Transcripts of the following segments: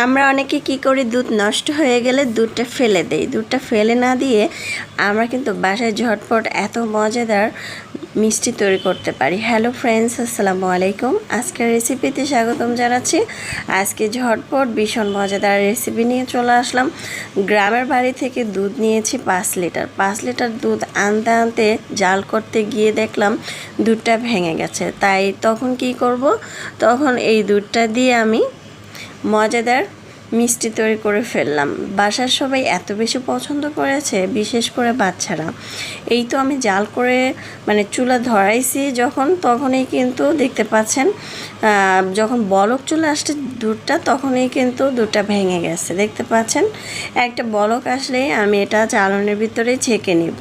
আমরা অনেকে কি করি, দুধ নষ্ট হয়ে গেলে দুধটা ফেলে দেই। দুধটা ফেলে না দিয়ে আমরা কিন্তু বাসায় ঝটপট এত মজাদার মিষ্টি তৈরি করতে পারি। হ্যালো ফ্রেন্ডস, আসসালামু আলাইকুম। আজকের রেসিপিতে স্বাগতম জানাচ্ছি। আজকে ঝটপট ভীষণ মজাদার রেসিপি নিয়ে চলে আসলাম। গ্রামের বাড়ি থেকে দুধ নিয়েছি 5 লিটার। 5 লিটার দুধ আনতে আনতে জাল করতে গিয়ে দেখলাম দুধটা ভেঙে গেছে। তাই তখন কি করব, তখন এই দুধটা দিয়ে আমি মজাদার মিষ্টি তৈরি করে ফেললাম। বাসার সবাই এত বেশি পছন্দ করেছে, বিশেষ করে বাচ্চারা। এই তো আমি জাল করে চুলা ধরাইছি যখন, তখনই কিন্তু দেখতে পাচ্ছেন যখন বলক চলে আসছে দুধটা, তখনই কিন্তু দুধটা ভেঙে গেছে। দেখতে পাচ্ছেন একটা বলক আসলেই আমি এটা চালনের ভিতরে ছেঁকে নিব।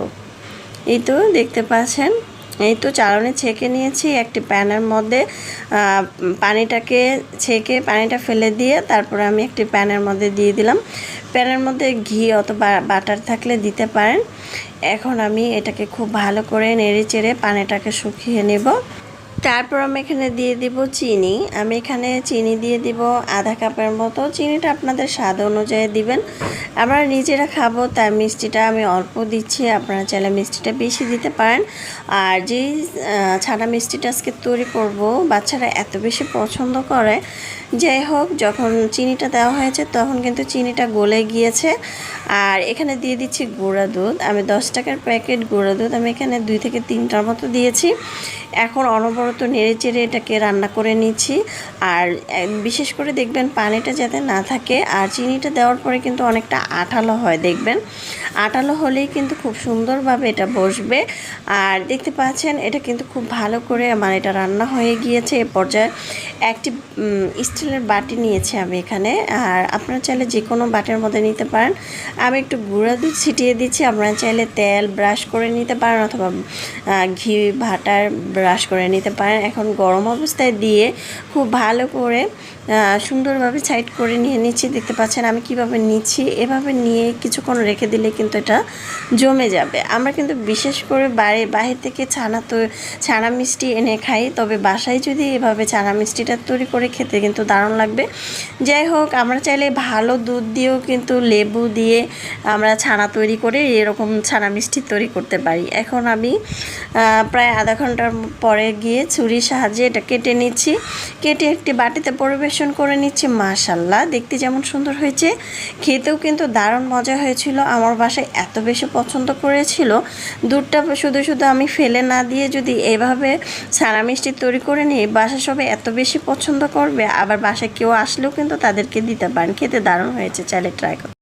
এই তো দেখতে পাচ্ছেন, এই তো চালনে ছেঁকে নিয়েছি। একটি প্যানের মধ্যে পানিটাকে ছেঁকে পানিটা ফেলে দিয়ে তারপরে আমি একটি প্যানের মধ্যে দিয়ে দিলাম। প্যানের মধ্যে ঘি অথবা বাটার থাকলে দিতে পারেন। এখন আমি এটাকে খুব ভালো করে নেড়ে চেড়ে পানিটাকে শুকিয়ে নেব। তারপর আমি এখানে দিয়ে দিব চিনি। আমি এখানে চিনি দিয়ে দিব আধা কাপের মতো। চিনিটা আপনাদের স্বাদ অনুযায়ী দিবেন। আমরা নিজেরা খাবো তাই মিষ্টিটা আমি অল্প দিচ্ছি, আপনারা চাইলে মিষ্টিটা বেশি দিতে পারেন। আর যেই ছানা মিষ্টিটা আজকে তৈরি করব, বাচ্চারা এত বেশি পছন্দ করে। যাই হোক, যখন চিনিটা দেওয়া হয়েছে তখন কিন্তু চিনিটা গলে গিয়েছে। আর এখানে দিয়ে দিচ্ছি গুঁড়া দুধ। আমি 10 টাকার প্যাকেট গুঁড়া দুধ আমি এখানে 2 থেকে 3টার মতো দিয়েছি। এখন অনবরত নেড়ে চেড়ে এটাকে রান্না করে নিচ্ছি। আর বিশেষ করে দেখবেন পানিটা যাতে না থাকে। আর চিনিটা দেওয়ার পরে কিন্তু অনেকটা আঠালো হয়, দেখবেন আঠালো হলেই কিন্তু খুব সুন্দরভাবে এটা বসবে। আর দেখতে পাচ্ছেন এটা কিন্তু খুব ভালো করে এটা রান্না হয়ে গিয়েছে। এ পর্যায়ে একটি স্টিলের বাটি নিয়েছি আমি এখানে। আর আপনারা চাইলে যে কোনো বাটির মধ্যে নিতে পারেন। আমি একটু গুঁড়া দুধ ছিটিয়ে দিচ্ছি। আপনারা চাইলে তেল ব্রাশ করে নিতে পারেন অথবা ঘি বাটার ব্রাশ করে নিতে পারেন। এখন গরম অবস্থায় দিয়ে খুব ভালো করে সুন্দরভাবে সাইড করে নিয়ে নিচ্ছি। দেখতে পাচ্ছেন আমি কিভাবে নিচ্ছি। এভাবে নিয়ে কিছুক্ষণ রেখে দিলে কিন্তু এটা জমে যাবে। আমরা কিন্তু বিশেষ করে বাহির থেকে ছানা মিষ্টি এনে খাই, তবে বাসায় যদি এভাবে ছানা মিষ্টিটা তৈরি করে খেতে কিন্তু দারুণ লাগবে। যাই হোক, আমরা চাইলে ভালো দুধ দিয়েও কিন্তু লেবু দিয়ে আমরা ছানা তৈরি করে এরকম ছানা মিষ্টি তৈরি করতে পারি। এখন আমি প্রায় আধা ঘন্টার পরে গিয়ে ছুরির সাহায্যে এটা কেটে নিচ্ছি। কেটে একটি বাটিতে পরিবেশন করে নিচ্ছি। মাশাআল্লাহ, দেখতে যেমন সুন্দর হয়েছে, খেতেও কিন্তু দারুণ মজা হয়েছিল। আমার বাসায় এত বেশি পছন্দ করেছিল। দুধটা শুধু শুধু আমি ফেলে না দিয়ে যদি এভাবে ছানা মিষ্টি তৈরি করে নিই, বাসায় সবাই এত বেশি পছন্দ করবে। আবার বাসায় কেউ আসলেও কিন্তু তাদেরকে দিতে পারেন। খেতে দারুণ হয়েছে, চাইলে ট্রাই করুন।